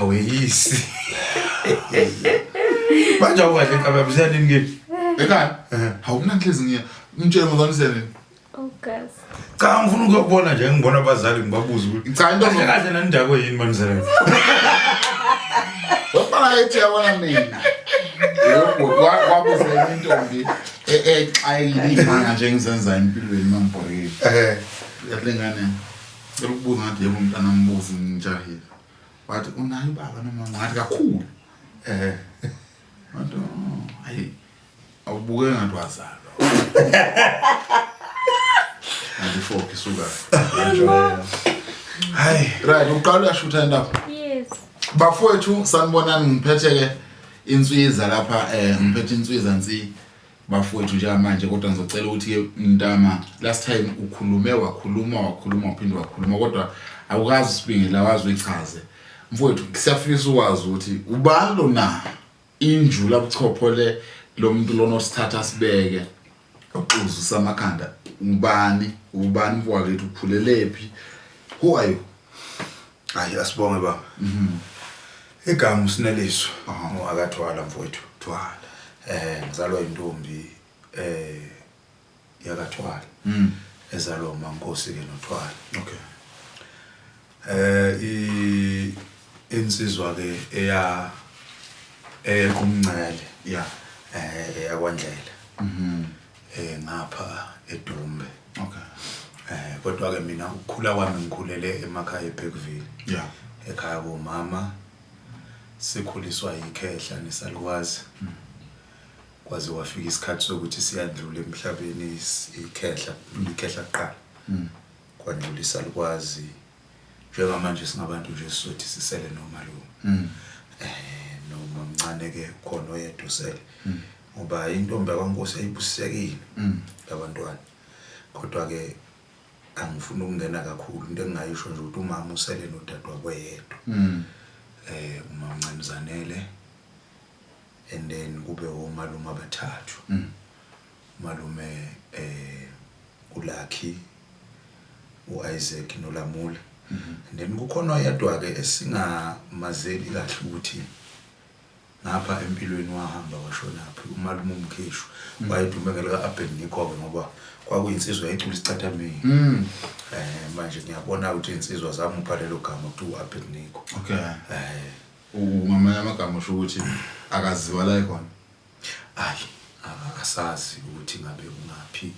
aweyisi manje awukade kababizana nini ekhaya awunanhlezi ngiya ngitshela ngozanisene Ugas. cha ngifuna ukubona nje ngibona abazali ngibabuza ukuthi cha into kahle nandako yini manizela wabala ethi yabona mina wabuza intombi ayilima nje ngizenza empilweni mangibhoreke yahlengane ukubuza ngathi yebo umntana mbuzi njahile wathi unayo baba noma ngathi kakhulu wathi hayi awubuke ngathi wazalwa andifocus suka hayi right uqala uyashutha indaba Yes. bafowethu sanibonani ngiphethe ke inswiza lapha ngiphethe inswiza nsi bafowethu nje manje kodwa ngizocela ukuthi ke Ntama last time ukhulume wakhuluma uphinde wakhuluma kodwa awukazi usibingela wazi uyichaze mfowethu siyafisa ukwazi ukuthi ubani lona injula buchophole lo muntu lona osithatha sibeke uquzu samakhanda ubani mfowethu ukhulelephi who are you hayi asibonge baba igama usineliso akathwala mfowethu thwala ngizalwa intombi yakathwala ezalwa uMankosi ke nothwala okay insizwa ke eya kumncele yeah eyakwandlela ngapha eDumbe okay kodwa ke mina ukukhula kwami ngikhulele emakhaya eBergville yeah ekhaya komama sikhuliswa ikhehla nesalukwazi kwaze wafika isikhathi sokuthi siyadlula emhlabeni ikhehla kuqala kwandlula isalukwazi njengamanje singabantu nje sizothi sisele nomalume noma mncane ke khona oyedwa usele ngoba intombi yakwaNkosi ayibusisekile labantwana kodwa ke angifuni ukungena kakhulu into engayisho nje ukuthi umama usele nodadewabo yedwa uma Mncamzanele and then kube omalume abathathu malume uLucky uIsaac noLamula and then kukhona oyedwa ke esingamazeli kahle ukuthi ngapha empilweni wahamba washonaphi umalume uMkhishu wayedumekela kaAbednego ngoba kwakuyinsizwa ecula isicathameni manje ngiyabona ukuthi insizwa zami uphalelo gama ukuthi uAbednego okay ngamanye amagama usho ukuthi akaziwa la ikhona ayi asazi ukuthi ngabe ungaphi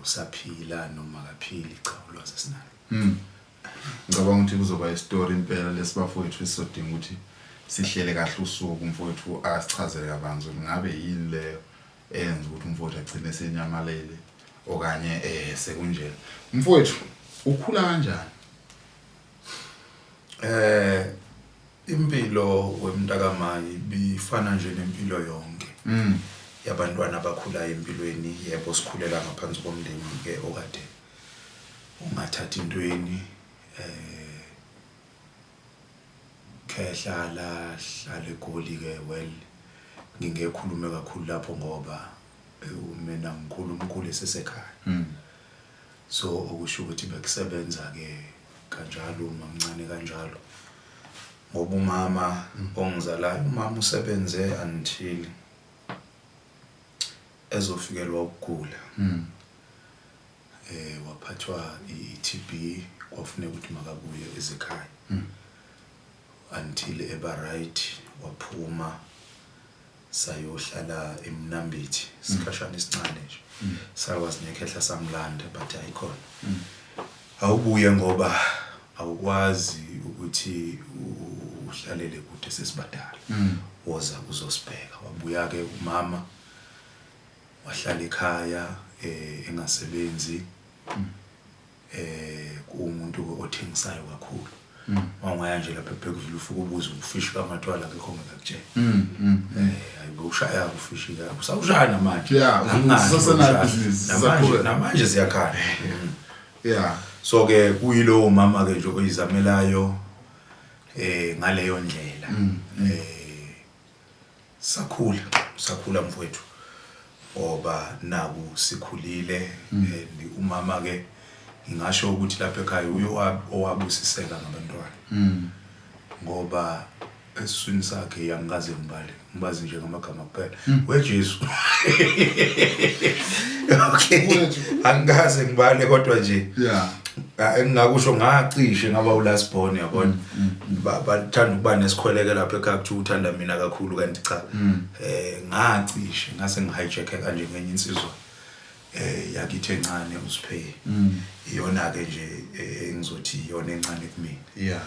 usaphila noma akaphili cha ulwazi sinalo ngicabanga ukuthi kuzoba istory impela lesibafowethu esizodinga ukuthi sihlele kahle usuku umfowethu asichazele kabanzi ngabe yini leyo enza ukuthi umfowethu agcine senyamalele okanye sekunjena umfowethu ukhula kanjani impilo wemntakamayi bifana nje nempilo yonke yabantwana abakhulayo empilweni yebo sikhulela ngaphansi komndeni ke okade ungathatha intweni khehla egoli ke well ngingekhulume kakhulu lapho ngoba mina ngikhuluma esesekhaya so okusho ukuthi bekusebenza ke kanjalo umamncane kanjalo ngoba umama ongizalayo umama usebenze until ezofikelwa ukugula waphathwa iTB kwafuneka ukuthi makabuye ezekhaya until eba right waphuma sayohlala eMnambithi sikhashana isincane nje sakwazi nekhehla samlanda but ayikhona awubuye ngoba awukwazi ukuthi uhlalele kude sesibadala woza kuzosibheka wabuya ke umama wahlala ekhaya engasebenzi kuumuntu othengisayo kakhulu wangaya nje lapha eBergville ufika ubuza ufishi kaMathwala akekho ngakutshela ayibo ushaya ufishi la usawushaya manje sasana business namanje siyakhala yeah so ke kuyilo umama ke nje oyizamelayo ngaleyo ndlela sakhula mfowethu ngoba naku sikhulile umama ke ngingasho ukuthi lapha ekhaya uyo owabusiseka ngabantwana ngoba esiswini sakhe yangaze ngibale ngibazi nje ngamagama kuphela weJesu okay angaze ngibale kodwa nje engingakusho ngacishe ngaba ulast born yabona bathanda ukuba nesikhweleke lapha ekhaya kuthi uthanda mina kakhulu kanti cha ngacishe ngase ngihijack kanje ngenye insizwa yakithi encane uSiphe iyona ke nje engizothi iyona encane kumina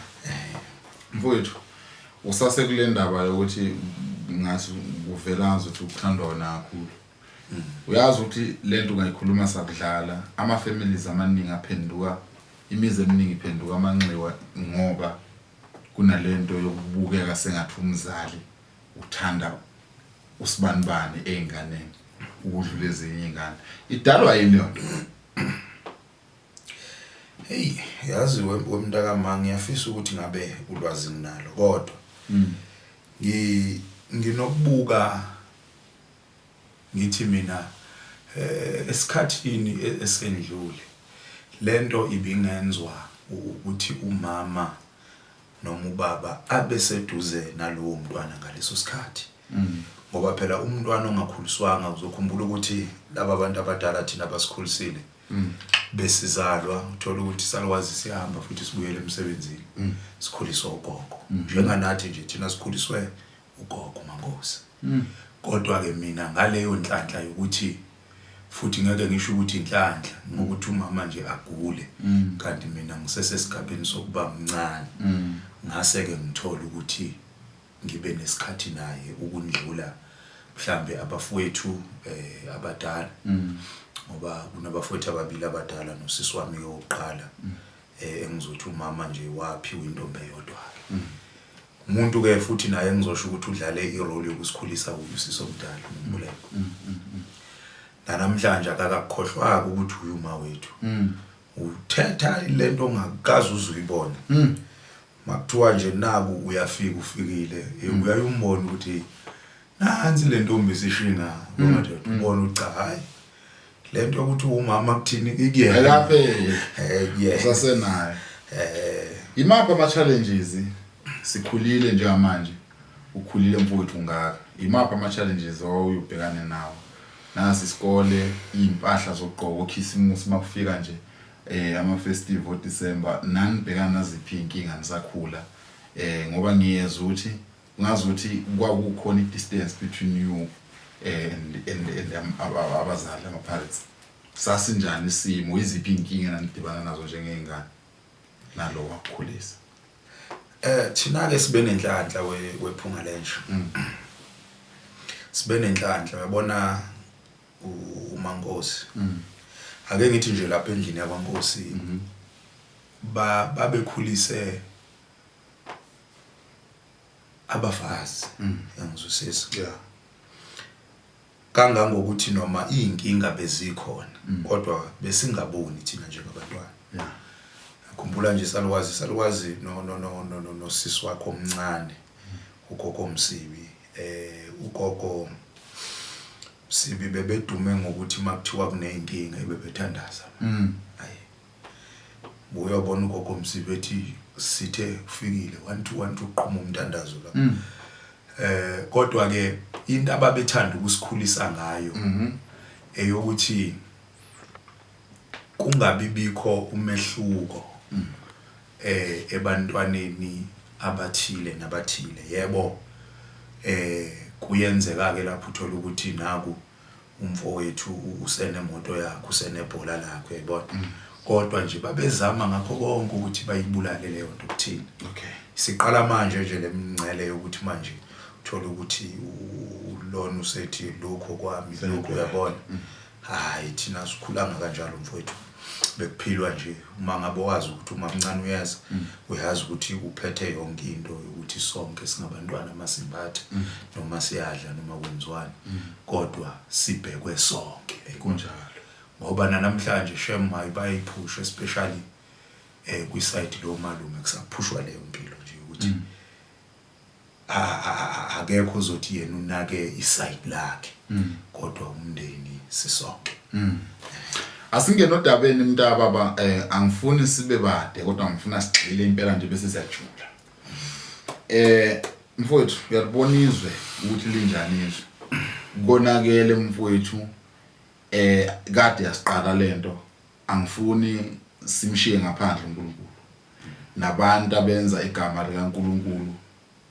mfowethu usase kule ndaba yokuthi ngathi uvelaza ukuthi ukuthandwa wona kakhulu uyazi ukuthi lento ungayikhuluma sakudlala ama families amaningi aphenduka imize eminingi iphenduka amanxiwa ngoba kunalento yokubukeka sengathi umzali uthanda usibanibani einganeni ukudlula ezinye ingane idalwa yini yonto hey yazi wemntaka manga ngiyafisa ukuthi ngabe ulwazi nginalo kodwa nginokubuka ngithi mina esikhathini esendlule lento ibingenzwa ukuthi umama noma ubaba abe seduze nalowo mntwana ngaleso sikhathi ngoba phela umntwana ongakhuliswanga uzokhumbula ukuthi laba abantu abadala thina basikhulisile besizalwa uthola ukuthi salwazi sihamba futhi sibuyele emsebenzini sikhuliswa ugogo njenganathi nje thina sikhuliswe ugogo uMankosi kodwa ke mina ngaleyo nhlanhla yokuthi futhi ngeke ngisho ukuthi inhlanhla ngokuthi umama nje agule kanti mina ngisesesigabeni sokuba mncane ngase ke ngithola ukuthi ngibe nesikhathi naye ukundlula mhlambe abafowethu abadala ngoba kunabafowethu ababili abadala nosisi wami oqala engizothi umama nje waphiwa intombi eyodwa ke umuntu ke futhi naye engizosho ukuthi udlale irole yokusikhulisa uyisisi omdala uMbuleko namhlanje akakakhohlwa ukuthi uyuma wethu uthetha lento ongakazi uzuyibona makuthiwa nje naku uyafika ufikile uyayimbona ukuthi nansi le ntombi sishinga ngoba ubona ucha hayi lento ukuthi umama kuthini ikuyena lapha usasenayo imapha ama challenges sikhulile njengamanje ukhulile mfowethu ngaka imapha ama challenges oyubhekane nawo nasi isikole impahla zokugqoka okhisimusi makufika nje ama festival December nanibhekana naziphi inkinga nisakhula ngoba ngiyezwa ukuthi ngazi ukuthi kwakukhona i-distance between you and abazali ama parents sasinjani isimo iziphi inkinga nanidibana nazo njengezingane nalo wakukhulisa thina ke sibe nenhlanhla wephunga lenje sibe nenhlanhla uyabona uMankosi ake ngithi nje lapha endlini yabaNkosi babekhulise abafazi yangizwisisa kangangokuthi noma inkinga bezikhona kodwa besingaboni thina njengabantwana ngikhumbula nje salwazi no sisi wakho omncane ugogo Msibi ugogo Msibi bebedume ngokuthi makuthiwa kuneyinkinga ebebethandaza hayi uyabona ugogo Msibi ethi sithe kufikile 1 uqhuma umntandazo la kodwa ke into ababethanda ukusikhulisa ngayo eyokuthi kungabibikho umehluko ebantwaneni abathile nabathile yebo kuyenzeka ke lapho uthola ukuthi naku umfowethu usenemoto yakhe usenebhola lakhe yabona kodwa nje babezama ngakho konke ukuthi bayibulale leyo nto kuthini siqala manje nje lemingcele yokuthi manje uthola ukuthi ulona usethi lokho kwami lokho uyabona hayi thina sikhulanga kanjalo mfowethu bekuphilwa nje uma ngabe wazi ukuthi uma mncane uyazi uyazi ukuthi uphethe yonke into ukuthi sonke singabantwana masimbathe noma siyadla noma kwenziwani kodwa sibhekwe sonke kunjalo ngoba namhlanje shame ayibayiphusha especially kwiside lo malume kusaphushwa leyo mpilo nje ukuthi akekho uzothi yena unake iside lakhe kodwa umndeni sisonke asingena odabeni mntaba angifuni sibe bade kodwa ngifuna sigxile impela nje bese siyajula mfowethu uyalibona izwe ukuthi linjani izwe konakele mfowethu kade yasiqala lento angifuni simshiye ngaphandle uNkulunkulu nabantu abenza igama likaNkulunkulu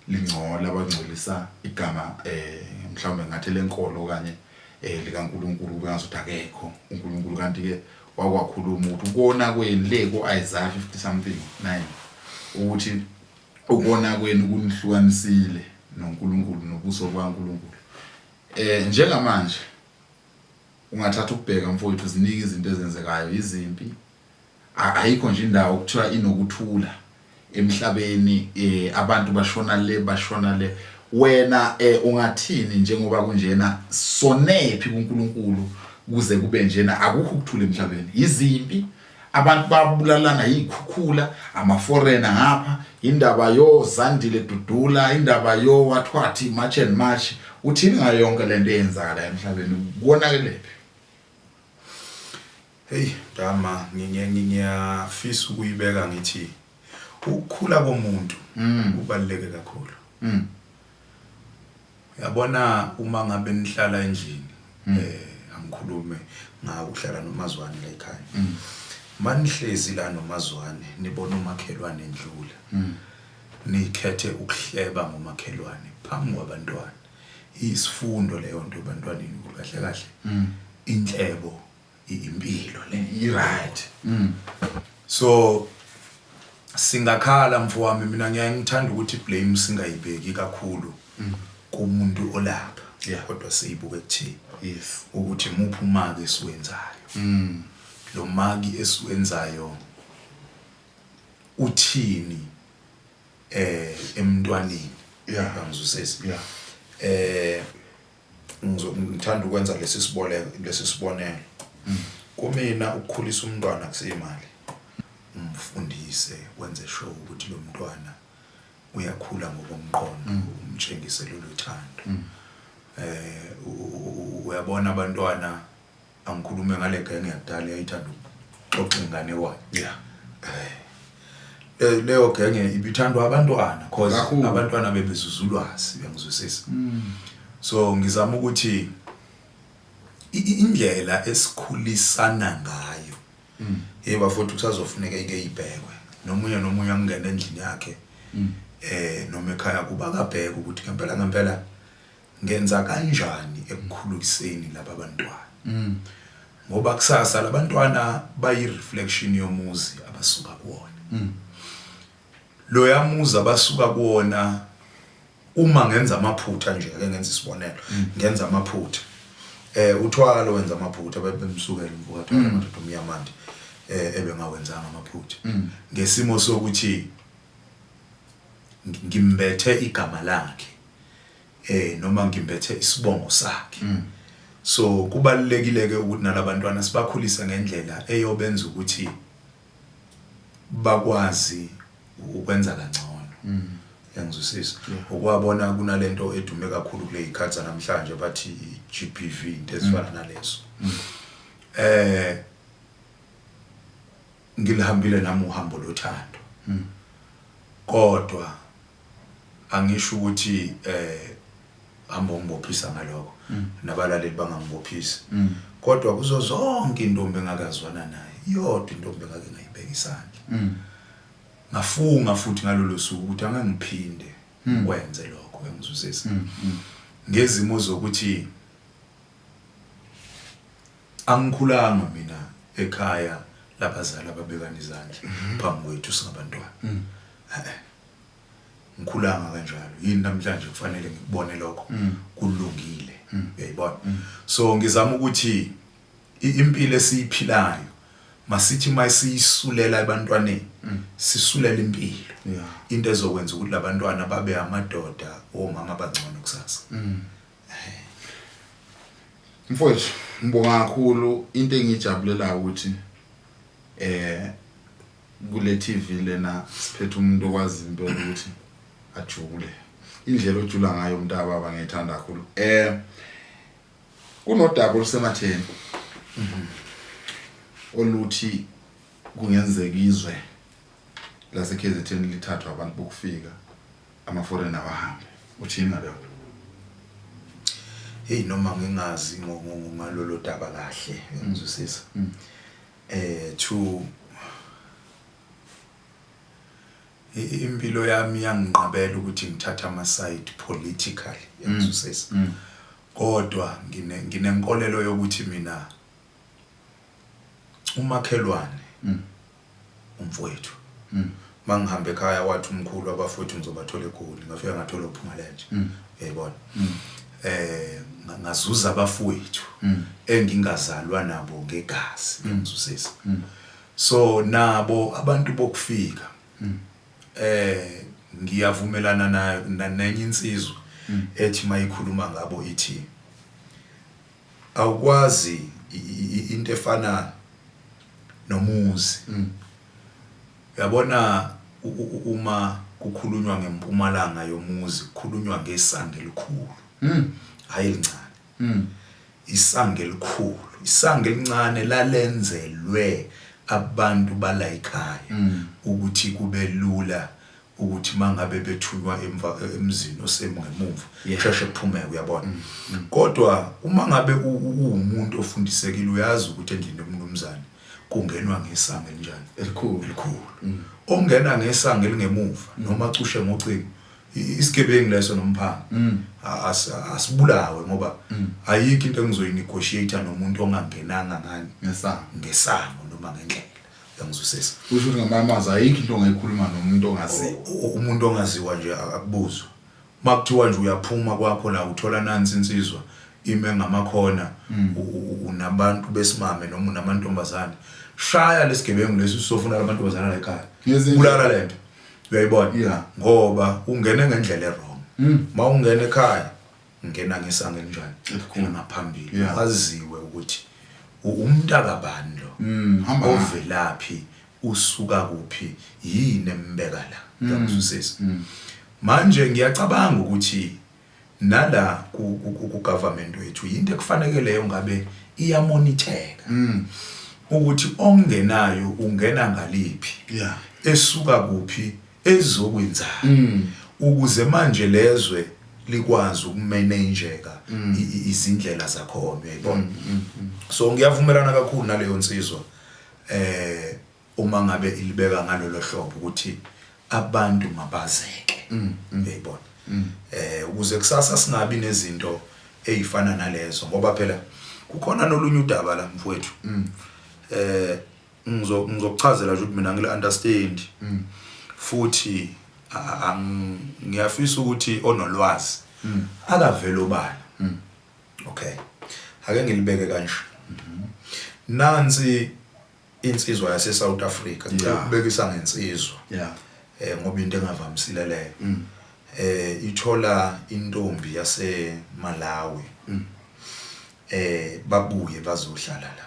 lingcola abangcolisa igama mhlawumbe ngathi lenkolo kanye likaNkulunkulu bengazothi akekho uNkulunkulu kanti ke wakwakhuluma ukuthi ukona kweni le ku-Isaiah 50 something 9 ukuthi ukona kweni kunihlukanisile noNkulunkulu nobuso bakaNkulunkulu njengamanje ungathatha ukubheka mfowethu ziningi izinto ezenzekayo izimpi ayikho nje indawo kuthiwa inokuthula emhlabeni abantu bashona le wena ungathini njengoba kunjena sonephi kuNkulunkulu kuze kube njena akukho ukuthula emhlabeni izimpi abantu babulalana yikhukhula ama-foreigner ngapha indaba yoZandile Dudula indaba wathwathi March and March uthini ngayo yonke lento eyenzakala emhlabeni kubonakelephi hey Dama ngiyafisa ukuyibeka ngithi ukukhula komuntu kubaluleke kakhulu yabona uma ngabe nihlala endlini angikhulume ukuhlala noMazwane la ekhaya manihlezi la noMazwane nibona umakhelwane endlula nikhethe ukuhleba ngomakhelwane phambi kwabantwana isifundo leyo nto ebantwaneni kahle kahle inhlebo impilo le right so singakhala mfowami mina ngiyangithanda ukuthi blame singayibeki kakhulu kumuntu olapha kodwa siyibuke kuthini yes ukuthi muphi umaki esiwenzayo lo maki esiwenzayo uthini emntwaneni ngizosesi ngithanda ukwenza lesi sibonelo kumina ukukhulisa umntwana kusemali umfundise wenze sure ukuthi lo mntwana uyakhula ngokomqondo umtshengise lolu thando uyabona abantwana angikhulume ngale genge yakudala yayithanda ukuxoxa ingane kwayo leyo genge ibithandwa abantwana because abantwana bebezuzulwazi uyangizwisisa so ngizama ukuthi indlela esikhulisana ngayo yeba futhi kusazofuneka ikeyibhekwe nomunye angena endlini yakhe noma ekhaya kuba kabheke ukuthi ngempela ngenza kanjani ekukhuliseni laba bantwana ngoba kusasa labantwana bayi reflection yomuzi abasuka kuwona lo yamuzi abasuka kuwona uma ngenza amaphutha nje ake ngenza isibonelo ngenza amaphutha uthwalo wenza amaphutha bemsukela umvuka amadoda umyamandi ebengawenzanga amaphutha ngesimo sokuthi ngimbethe igama lakhe noma ngimbethe isibongo sakhe so kubalulekile ke ukuthi nalabantwana sibakhulisa ngendlela eyobenza ukuthi bakwazi ukwenza kangcono yangizwisisa ukwabona kunalento edume kakhulu kule ikhathi namhlanje bathi GBV into ezifana nalezo ngilihambile nami uhambo lothando kodwa angisho ukuthi hamba ungibophisa ngaloko nabalaleli bangangibophisi kodwa kuzo zonke intombi engakazwana naye yodwa intombi engake ngayibeka isandla ngafunga futhi ngalolu suku ukuthi angangiphinde ukwenze lokho engizwisisa ngezimo zokuthi angikhulanga mina ekhaya labazali ababekana izandla phambi kwethu singabantwana ngikhulanga kanjalo yini namhlanje kufanele ngikubone lokho kulungile uyayibona so ngizama ukuthi impilo esiyiphilayo masithi masiyisulela ebantwaneni sisulela impilo into ezokwenza ukuthi labantwana babe amadoda omama abangcono kusasa mfowethu ngibonga kakhulu into engijabulela ukuthi kule TV lena siphethe umuntu okwazi impela ukuthi ajule indlela ojula ngayo umntaba abangethanda kakhulu kunodaba olusematheni oluthi kungenzeka izwe lase KZN lithathwa abantu bokufika ama-foreigner abahambe uthini ngalokho? Hey noma ngingazi ngalolo daba kahle ngizwisisa to impilo yami yangiqabela ukuthi ngithatha ama side politically ngizwisisa kodwa nginenkolelo yokuthi mina umakhelwane umfowethu mangihambe ekhaya wathi umkhulu abafowethu ngizobathola eGoli ngafika ngathola uPhumalenje uyayibona ngazuza abafowethu engingazalwa nabo ngegazi ngizwisisa so nabo abantu bokufika ngiyavumelana nayo nenye insizwa ethi mayikhuluma ngabo ithi awukwazi into efana nomuzi yabona uma kukhulunywa ngempumalanga yomuzi kukhulunywa ngesango elikhulu hayi elincane isango elikhulu isango elincane lalenzelwe abantu bala ekhaya ukuthi kube lula ukuthi mangabe bethunywa emzini osemungemuva sheshe kuphumeke uyabona kodwa uma ngabe umuntu ofundisekile uyazi ukuthi endlini yomnumzane kungenwa ngesango elinjani elikhulu ongena ngesango elingemuva noma cishe ngocingo isigebengu leso nomphanga asibulawe ngoba ayikho into engizoyinegotiate nomuntu ongangenanga ngani ngesango noma ngendlela yangizwisisa usho ukuthi ngamamazi ayikho into ongayikhuluma nomuntu ongaziwa umuntu ongaziwa nje akubuzwa makuthiwa nje uyaphuma kwakho la uthola nansi insizwa ime ngamakhona unabantu besimame noma unamantombazane shaya lesigebengu lesi usofuna lamantombazane la ekhaya bulala lento uyayibona ngoba ungene ngendlela errong mawungena ekhaya ungena ngesango elinjani ngaphambili waziwe ukuthi umntaka bani lo ovelaphi usuka kuphi yini embeka la ngiyakuzwisisa manje ngiyacabanga ukuthi nala ku government wethu into ekufanele leyo ngabe iyamonitheka ukuthi ongenayo ungena ngaliphi esuka kuphi ezokwenzani ukuze manje lezwe likwazi ukumanageka izindlela zakhona uyayibona so ngiyavumelana kakhulu naleyo nsizwa uma ngabe ilibeka ngalolo hlobo ukuthi abantu mabazeke uyayibona ukuze kusasa singabi nezinto ezifana nalezo ngoba phela kukhona nolunye udaba la mfowethu ngizokuchazela nje ukuthi mina ngile understand futhi ngiyafisa ukuthi onolwazi akavele obala okay ake ngilibeke kanje nansi insizwa yase South Africa ngibekisa ngensizwa ngoba into engavamisile leyo ithola intombi yase Malawi babuye bazohlala la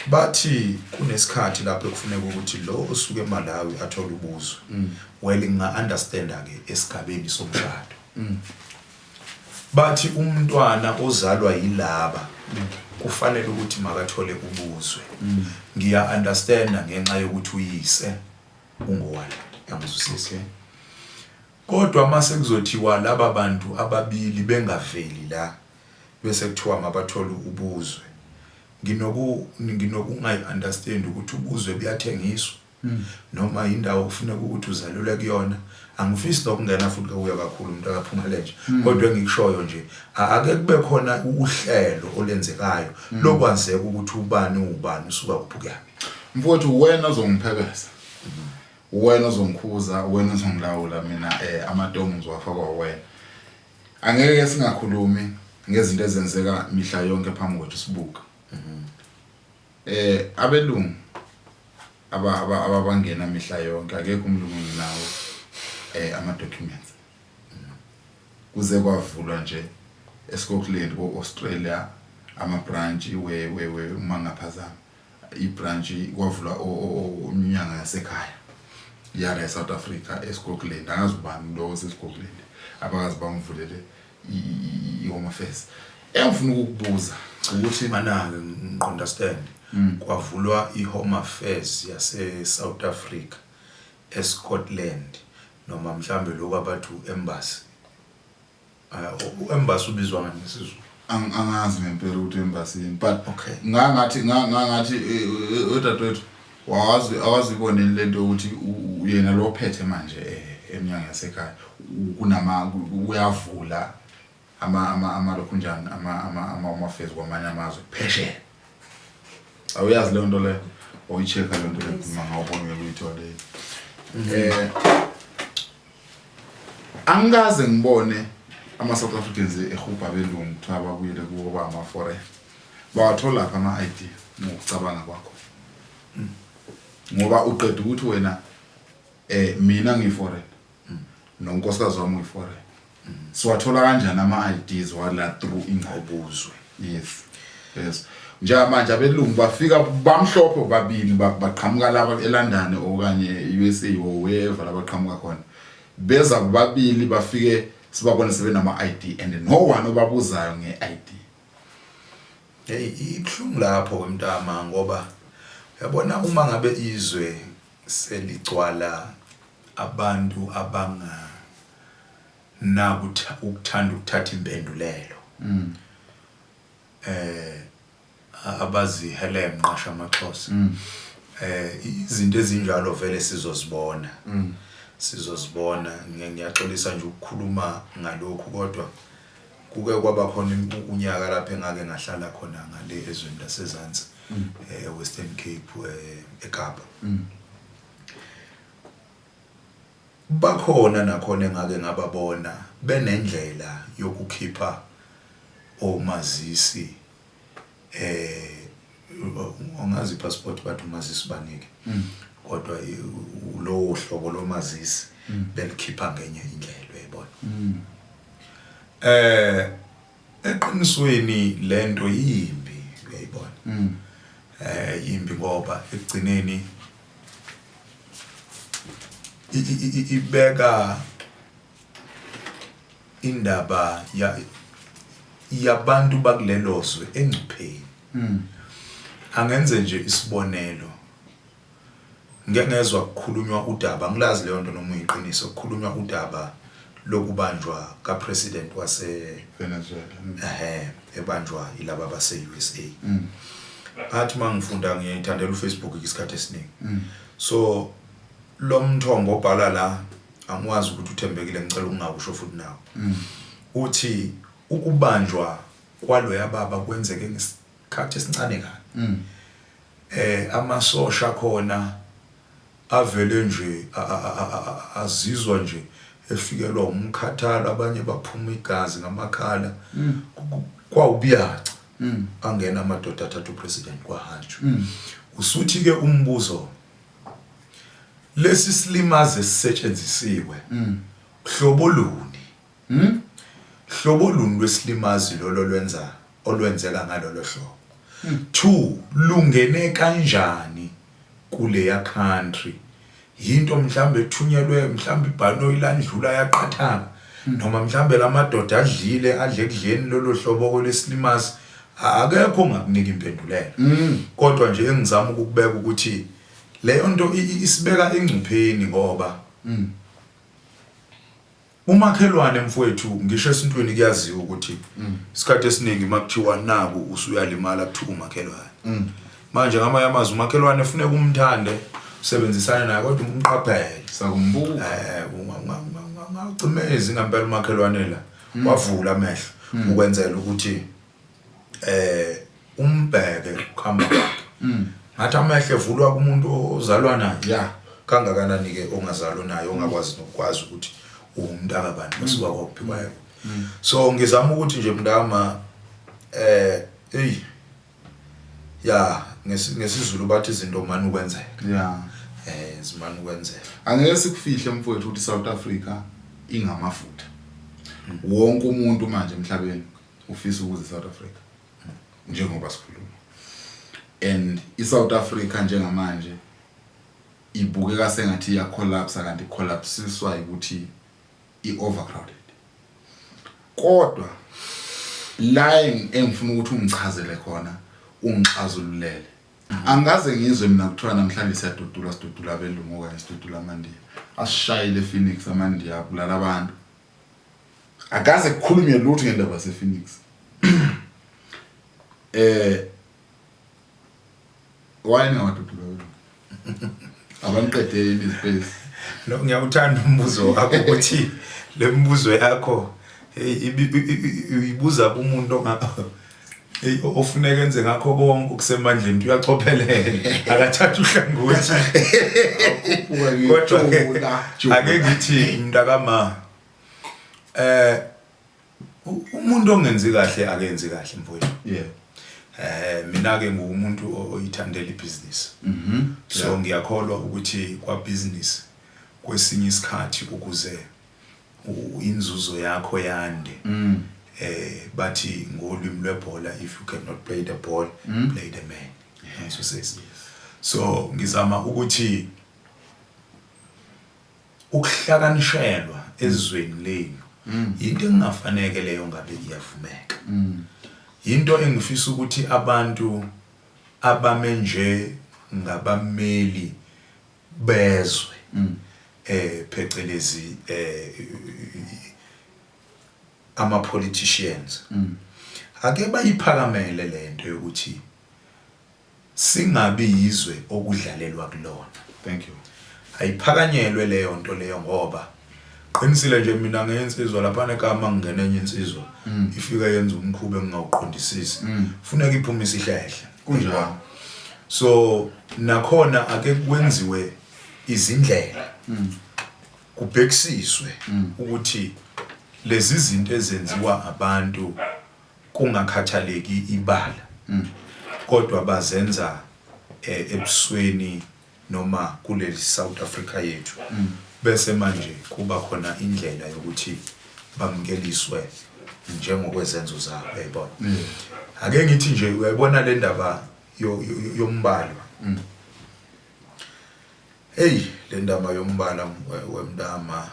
bathi kunesikhathi lapho kufuneka ukuthi lo osuke eMalawi athola ubuzo well nga understand ke esigabeni somshado bathi umntwana ozalwa yilaba kufanele ukuthi makathole ubuzwe ngiya understand ngenxa yokuthi uyise ungowala yangizwisisa kodwa mase kuzothiwa laba bantu ababili bengaveli la bese kuthiwa mabathola ubuzwe nginokungayi understand ukuthi ubuzwe buyathengiswa noma indawo kufuneka ukuthi uzalule kuyona angifisi lokungena futhi kuya kakhulu umuntu akaphumalenje kodwa engikushoyo nje ake kube khona uhlelo olenzekayo lokwazeka ukuthi ubani usuka kuphi mfowethu wena ozongiphekeza wena ozongikhuza wena ozongilawula mina amadomo ngizowafaka wena angeke singakhulumi ngezinto ezenzeka mihla yonke phambi kwethu sibuka abelungu ababangena mihla yonke akekho umlungu nginawo ama documents kuze kwavulwa nje eScotland koAustralia ama branch we mangaphazama ibranch kwavulwa umnyanga yasekhaya yala eSouth Africa eScotland angazubani lo eScotland abakazi bamvulele iHome Affairs engifuna ukukubuza ukuthi manake ngiunderstand kwavulwa iHome Affairs yase South Africa eScotland noma mhlambe lokho abathu embassy embassy ubizwa ngani ngesizulu angazi ngempela ukuthi embassy but okay ngangathi udadewethu awazi iboneni lento ukuthi uyena lo phethe manje eminyango yasekhaya kunama uyavula ama lokhu njani ama affairs kwamanye amazwe phesheya awuyazi le nto le oyicheka le nto le ngawubona ngekuyithola angaze ngibone ama South Africans ehuba belungu kuthiwa babuyele kuba ama foreign bawathola lapha ama ID ngokucabanga kwakho ngoba uqeda ukuthi wena mina ngiforeign nonkosikazi wami uyiforeign siwathola kanjani ama IDs wala through ingabuzwe yes njengamanje abelungu bafika bamhlophe babili baqhamuka lapha eLondon okanye USA or wherever labaqhamuka khona beza babili bafike sibabona sebenama ID and no one obabuzayo ngeID ibhlungu lapho kwemntama ngoba uyabona uma ngabe izwe seligcwala abantu abanga ukuthanda ukuthatha impendulelo abazi hele emqasha amaXhosa izinto ezinjalo vele sizozibona ngiyaxolisa nje ukukhuluma ngalokho kodwa kuke kwaba khona unyaka lapha engake ngahlala khona ngale ezweni lasezantsi Western Cape eKapa bakhona nakhona engake ngababona benendlela yokukhipha omazisi ongazi passport bathu umazisi banike kodwa lo hlobo lomazisi belikhipha ngenye indlela uyayibona eqinisweni lento yimbi uyayibona yimbi ngoba ekugcineni ibeka indaba yabantu bakulelozwe engcipheni angenze nje isibonelo ngengezwe ukukhulunywa udaba ngilazi leyo nto noma uyiqiniso ukukhulunywa udaba lokubanjwa ka president wase Venezuela ebanjwa ilaba base USA athi mangifunda ngiyithandela uFacebook isikhathi esiningi so lo mthombo obhala la angikwazi ukuthi uthembekile ngicela ukungakusho futhi nawo uthi ukubanjwa kwaloya baba kwenzeke ngesikhathi esincane kabi amasosha khona avele nje azizwa nje efikelwa umkhathalo abanye baphuma igazi ngamakhala kwawubiyaca angena amadoda athathu president kwahanjwa usuthi ke umbuzo lesi silimaze sisetshenzisiwe hlobo luni lwesilimazi lolo olwenzeka ngalolo hlobo 2 lungene kanjani kuleya country into mhlambe ethunyelwe mhlambe ibhano ilandlula yaqathanga noma mhlambe lamadoda adle kudleni lolo hlobo kwelesilimazi akekho ngakunika impendulelo kodwa nje engizama ukubeka ukuthi leyo nto isibeka engcupheni ngoba umakhelwane mfowethu ngisho esintweni kuyaziwa ukuthi isikhathi esiningi makuthiwa naku usuyalimala kuthiwa umakhelwane manje ngamanye amazwi umakhelwane ufune kumthande usebenzisana naye kodwa umqaphele sakumbuka ngacimeza ngempela umakhelwane la wavula amehlo ukwenzela ukuthi umbheke ukuhamba kwakhe ngathi amehlo evulwa kumuntu ozalwa naye kangakanani ke ongazalwa naye ongakwazi nokwazi ukuthi umuntu akabantu basuka kwakuphi kwayo so ngizama ukuthi nje mntama ngesizulu bathi izinto manje ukwenzeka zimani ukwenzeka angeke sikufihle mfowethu ukuthi South Africa ingamafutha wonke umuntu manje emhlabeni ufisa ukuze South Africa njengoba sikhuluma and iSouth Africa njengamanje ibukeka sengathi iya collapse kanti collapsiswa ukuthi overcrowded kodwa la engifuna ukuthi ungichazele khona ungixazululele angaze ngizwe mina kuthiwa namhlanje sidudula abelungu okanye sidudula amandiya asishayile Phoenix amandiya abulala abantu akaze kukhulunywe lutho ngendaba se-Phoenix wayini ngawadudula abelungu abanqedele ispace no ngiyawuthanda umbuzo wakho ukuthi le mbuzo yakho ibuza umuntu ofuneka enze ngakho konke ukusemandleni uyachophelele akathatha uhlangothi kodwa ake ngithi mntakama umuntu ongenzi kahle akenzi kahle mfowethu mina ke ngumuntu oyithandela ibusiness so ngiyakholwa ukuthi kwa business kwesinye isikhathi ukuze inzuzo yakho yande bathi ngolimi lwebhola if you cannot play the ball play the man so says so ngizama ukuthi ukuhlakanishelwa ezweni lenu into engafanele leyo ngabe iyavumeka into engifisa ukuthi abantu abamenje ngabameli bezwe phecelezi ama politicians ake bayiphakamele lento yokuthi singabi yizwe okudlalelwa kulona. Thank you. Ayiphakanyelwe leyo nto leyo ngoba qinisile nje mina ngeyensizwa lapha nekama ngene enye insizwa ifika yenza umkhube engawuqondisisi funeka iphume isihlehle kunjalo. So nakhona ake kwenziwe izindlela kubhekisiswe ukuthi lezi zinto ezenziwa abantu kungakhathaleki ibala kodwa bazenza ebusweni noma kuleli South Africa yethu bese manje kuba khona indlela yokuthi bamkeliswe njengokwezenzo zabo yayibona. Ake ngithi nje uyayibona le ndaba yombalo hey le ndaba yombala wemntama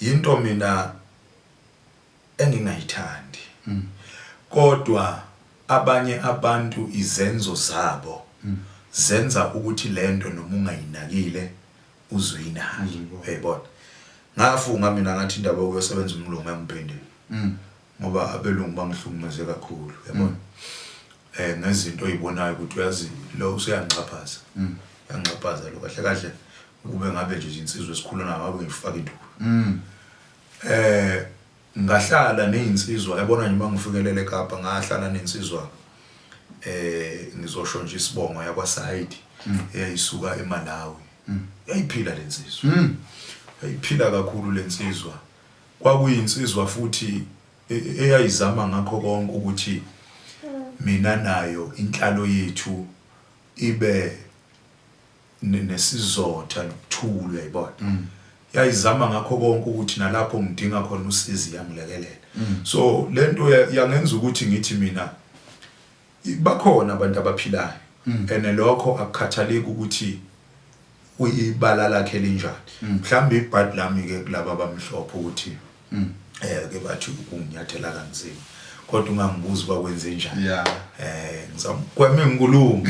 yinto mina engingayithandi kodwa abanye abantu izenzo zabo zenza ukuthi lento noma ungayinakile uzuyinaka yayibona. Ngafunga mina ngathi indaba yokusebenza umlungu engiphinde ngoba abelungu bangihlukumeze kakhulu yabona ngezinto oyibonayo ukuthi uyazi lo usuyanqaphaza yanqaphaza lo kahle kahle kube ngabe nje insizwe esikhuluna ngabe ngifaka induku ngahlala nezinsizwa yabona nje mangifikelele eKapa ngahlala nensizwa ngizosho nje isibongo yakwaSide eyayisuka eMalawi yayiphila lensizwa yayiphila kakhulu lensizwa kwakuyinsizwa futhi eyayizama ngakho konke ukuthi mina nayo inhlalo yethu ibe nesizotha nokuthula yayibona yayizama ngakho konke ukuthi nalapho ngidinga khona usizi yangilekelela. So lento yangenza ukuthi ngithi mina bakhona abantu abaphilayo ene lokho akukhathaleki ukuthi uyibala lakhe linjani mhlambe ibhadi lami ke kulaba abamhlophe ukuthi ke bathi ukunyathela kanzima kodwa ungangibuza bakwenze njani ngizamkweme ngikulumo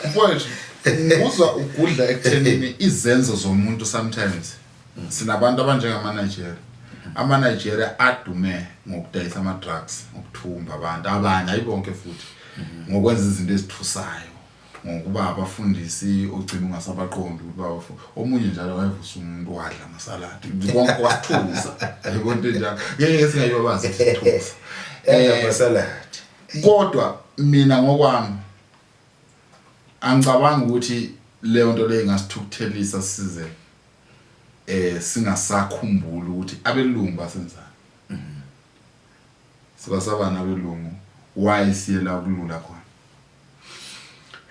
mfowethu uzwa ukudla ekuthenini izenzo zomuntu sometimes sinabantu abanjengama Nigeria adume ngokudayisa ama drugs ngokuthumba abantu abanye ayibonke futhi ngokwenza izinto ezithusayo ngokuba abafundisi ogcina ungasabaqondi ukuthi omunye njalo wayevusa umuntu wadla amasaladi konke kwathusa ayibonke njalo ngeke singayibabazi isithusa amasaladi kodwa mina ngokwami angicabanga ukuthi leyo nto leyo ingasithukuthelisa size singasakhumbula ukuthi abelungu basenzana sibasabana abelungu why siyela kulula khona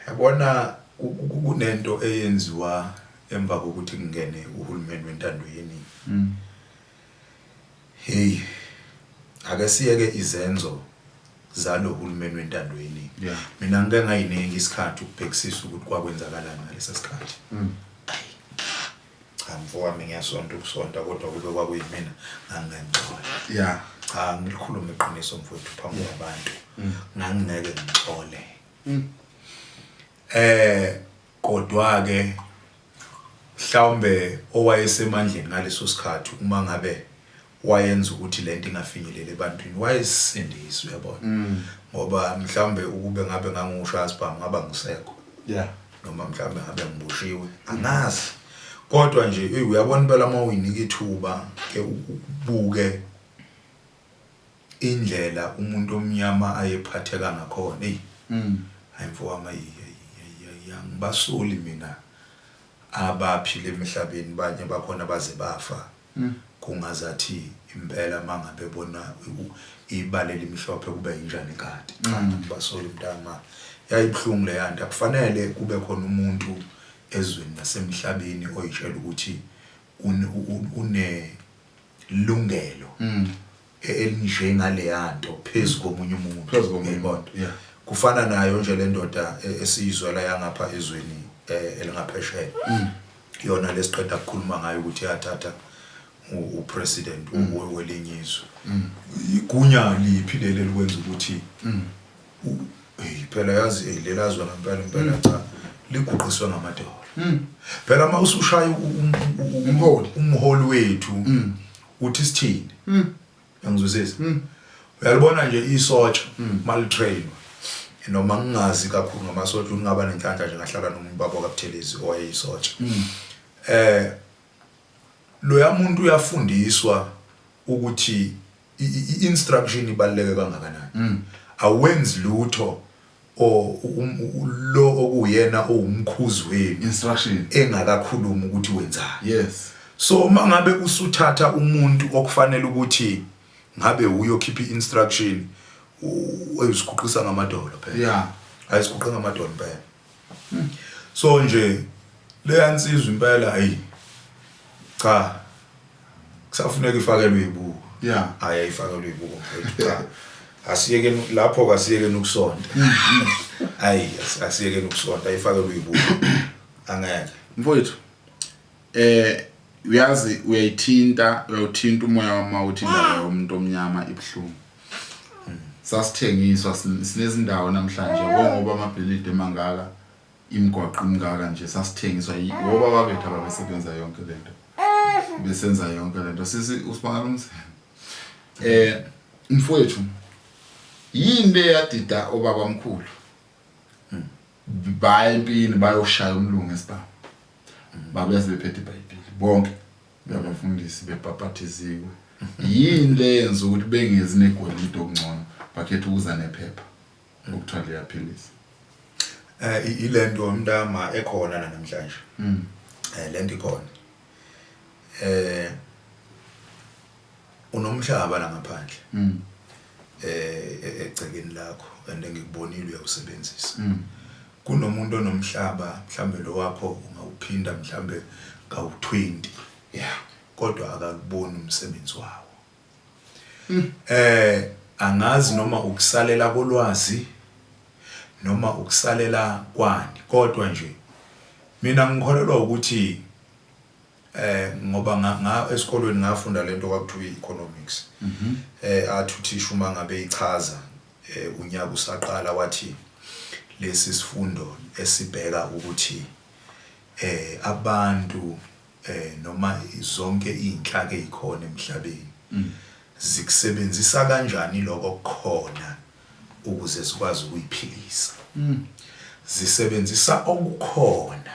yabona kunento eyenziwa emva kokuthi kungene uhulumeni wentando yeningi hey ake siyeke izenzo zalo uhulumeni wentando yeningi mina ngeke ngayiningi isikhathi ukubhekisisa ukuthi kwakwenzakalani ngalesa sikhathi mfowami ngiyasonta ukusonta kodwa kube kwakuyimina ngangengcola yeah cha ngilikhuluma iqiniso mfowethu phambi kwabantu ngangingeke ngixole kodwa ke mhlawumbe owayesemandleni ngaleso sikhathi uma ngabe wayenza ukuthi lento ingafinyelele ebantwini wayesindiswa uyabona ngoba mhlawumbe ukube ngabe ngangusha sibhamu ngaba ngisekho yeah noma mhlawumbe ngabe ngibushiwe angazi kodwa nje uyabona impela uma uyinika ithuba ke ubuke indlela umuntu omnyama ayephatheka ngakhona hayi mfowami ngibasoli mina abaphile emhlabeni banye bakhona baze bafa kungazathi impela mangabe bona ibalele imhlophe kube injani kade basoli mntama yayibhlungu le yanto akufanele kube khona umuntu ezweni nasemhlabeni oyitshela ukuthi unelungelo elinje ngale yanto phezulu komunye umuntu ngibona kufana nayo nje le ndoda esiyizwela yangapha ezweni elingaphesheya yona lesiqeda ukukhuluma ngayo ukuthi yathatha upresident welenyizwe igunya liphilele likwenza ukuthi phela yazi lelazwe ngempela cha liguqiswe ngamadola phela uma usushaya umholi wethu uthi sithini ngizwisisa uyalibona nje isotsha maltrain noma ngingazi kakhulu ngamasotsha ungaba nenhlanhla nje ngahlala nomuntu babo kaButhelezi owayeyisotsha lo yamuntu uyafundiswa ukuthi i-instruction ibaluleke kangakanani awenzi lutho lo okuyena owumkhuzi wenu instruction engakakhuluma ukuthi wenzani yes so mangabe usuthatha umuntu okufanele ukuthi ngabe uyokhipha i-instruction uyisiguqisa ngamadola phela yeah ayisiguqa ngamadola phela so nje leyansizwe impela hayi cha kusafuneka ifakelwe ibuko yeah ayayifakelwe ibuko mfethu cha asiyeke lapho kasiyeke ukusonta hayi asiyeke ukusonta ayifakelwe ibuko angeke mfowethu uyazi uyayithinta umoya wama uthinta umuntu omnyama ibhlungu sasithengiswa sinezindawo namhlanje ngoba amabhilidi emangaka imigwaqo imingaka nje sasithengiswa ngoba babethu ababesebenza yonke lento besenza yonke lento sisi usibangala umsebenzi mfowethu yini leyadida obaba mkhulu baya empini bayoshaya umlungu esibhamu babese bephethe iBhayibheli bonke babafundisi bepapathiziwe yini leyenza ukuthi bengezi negolide okungcono bakhetha ukuza nephepha ukuthiwa liyaphilisa ilento mntama ekhona namhlanje lento ikhona unomhlaba la ngaphandle egcekeni lakho ande ngikubonile uyawusebenzisa kunomuntu onomhlaba mhlambe lo wakho ungawuphinda mhlambe kawu20 yeah kodwa akakuboni umsebenzi wawo angazi noma ukusalela kolwazi noma ukusalela kwani kodwa nje mina ngikholelwa ukuthi ngoba esikolweni ngafunda lento kwakuthiwa economics athi uthisha uma ngabe ichaza unyaka usaqala wathi lesi sifundo esibheka ukuthi abantu noma zonke izinhlaka ezikhona emhlabeni zikusebenzisa kanjani lokho kukhona ukuze sikwazi ukuyiphilisa zisebenzisa okukhona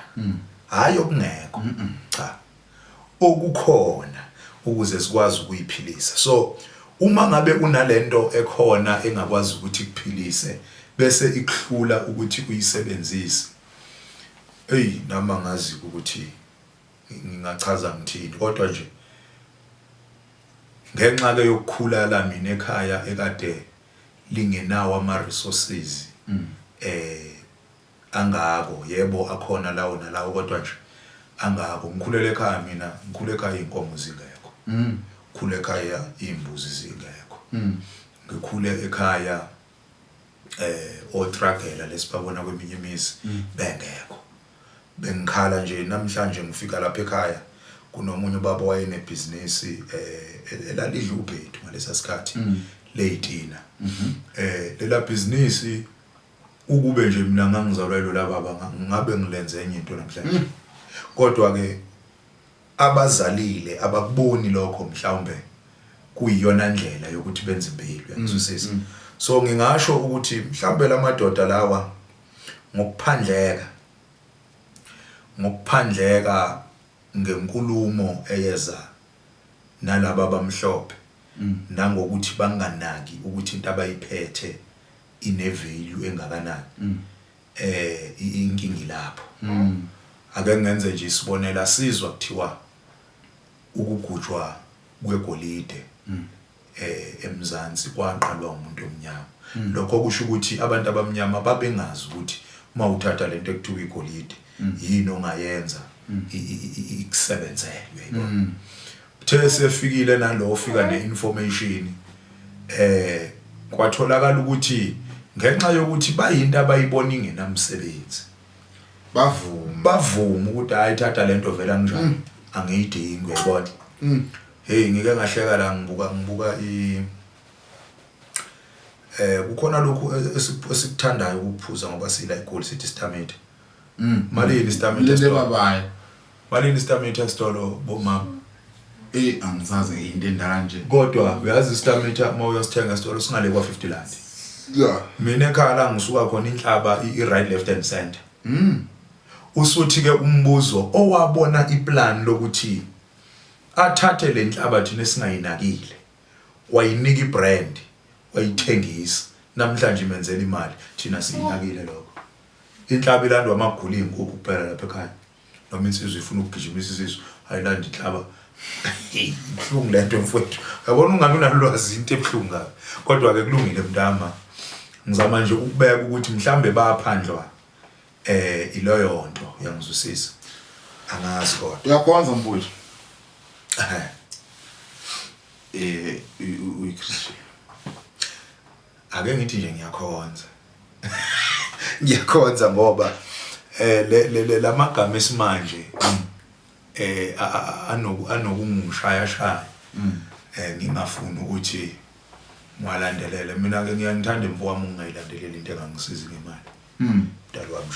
hayi okungekho cha okukhona ukuze sikwazi ukuyiphilisa so uma ngabe unalento ekhona engakwazi ukuthi kuphilise bese ikuhlula ukuthi uyisebenzise nama ngazi ukuthi ngingachaza ngithini kodwa nje ngenxa ke yokukhula la mina ekhaya ekade lingenawo ama resources angako yebo akhona lawo nalawo kodwa nje angako ngikhulele ekhaya mina ngikhule ekhaya inkomo zingekho ngikhule ekhaya imbuzi zingekho ngikhule ekhaya otragela lesibabona kweminye imizi bengekho bengikhala nje namhlanje ngifika lapha ekhaya kunomunye ubaba wayenebhizinisi elalidla ubhethu ngalesa sikhathi leyitina lela bhizinisi ukube nje mina ngangizalwa la baba ngabe ngilenze enye into namhlanje kodwa ke abazalile abakuboni lokho mhlawumbe kuyiyona ndlela yokuthi benze impilo yakuzwisisa so ngingasho ukuthi mhlawumbe lamadoda lawa ngokuphandleka ngenkulumo eyeza nalabo abamhlophe nangokuthi banganaki ukuthi into abayiphethe ine value engakanani inkingi lapho ake ngenze nje isibonela sizwa kuthiwa ukugujwa kwegolide eMzansi kwaqalwa umuntu omnyama lokho kusho ukuthi abantu abamnyama babengazi ukuthi uma uthatha lento ekuthiwa igolide yini ongayenza ikusebenzele uyayibona uthe sefikile nalo ofika neinformation kwatholakala ukuthi ngenxa yokuthi bayinto abayibona ingenamsebenzi bavuma ukuthi ayithatha lento vela kanjani angiyidingi uyayibona hey ngike ngahleka la ngibuka kukhona lokhu esikuthandayo ukuphuza ngoba sila iGold City Stamina malini Stamina lebabaye malini Stamina stolo bomama angizazi into endala nje kodwa uyazi Stamina uma uyosithenga stolo singale kwa 50 rand mina ekhaya la ngisuka khona inhlaba i-right left and center usuthi ke umbuzo owabona iplan lokuthi athathe le nhlaba thina singayinakile wayinika ibrand wayithengisa namhlanje imenzela imali thina siyinakile lokho inhlaba ilandwa amagula inkukhu kuphela lapha ekhaya noma insizwe ifuna ukugijimisa isizwe ayilandi inhlaba ibhlungu lento mfowethu yabona ungabe unalwazi into ebhlungu ngayo kodwa ke kulungile mntama ngizama nje ukubeka ukuthi mhlambe bayaphandlwa iloyo nto yangizwisisa angazi kodwa uyakhonza mbuzo uyiChristian ake ngithi nje ngiyakhonza ngoba lamagama esimanje anokungishaya ngingafuni ukuthi ngiwalandelele mina ke ngiyangithanda imvo wami ungayilandeleli into engangisizi ngemali mdali wami.